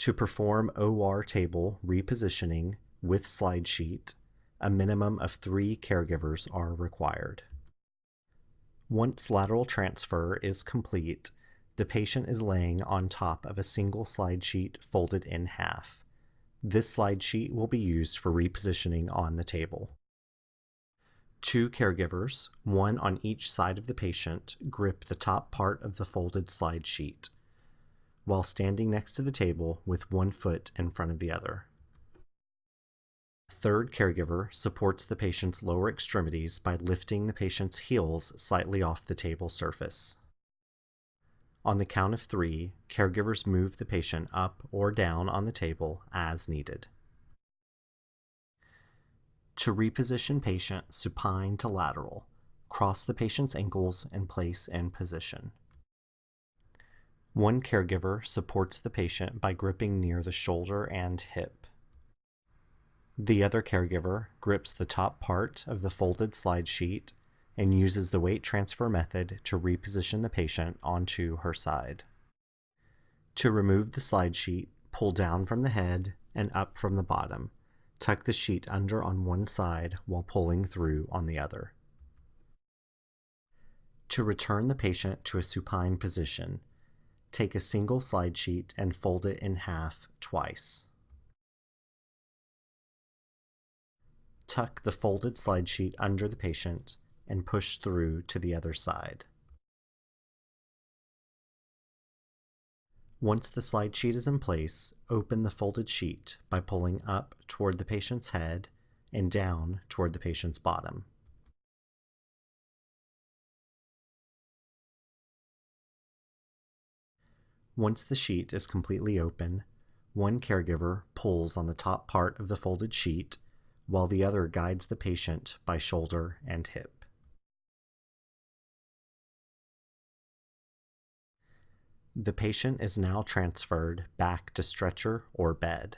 To perform OR table repositioning with slide sheet, a minimum of 3 caregivers are required. Once lateral transfer is complete, the patient is laying on top of a single slide sheet folded in half. This slide sheet will be used for repositioning on the table. 2 caregivers, one on each side of the patient, grip the top part of the folded slide sheet, while standing next to the table with one foot in front of the other. A third caregiver supports the patient's lower extremities by lifting the patient's heels slightly off the table surface. On the count of 3, caregivers move the patient up or down on the table as needed. To reposition patient supine to lateral, cross the patient's ankles and place in position. One caregiver supports the patient by gripping near the shoulder and hip. The other caregiver grips the top part of the folded slide sheet and uses the weight transfer method to reposition the patient onto her side. To remove the slide sheet, pull down from the head and up from the bottom. Tuck the sheet under on one side while pulling through on the other. To return the patient to a supine position, take a single slide sheet and fold it in half twice. Tuck the folded slide sheet under the patient and push through to the other side. Once the slide sheet is in place, open the folded sheet by pulling up toward the patient's head and down toward the patient's bottom. Once the sheet is completely open, one caregiver pulls on the top part of the folded sheet while the other guides the patient by shoulder and hip. The patient is now transferred back to stretcher or bed.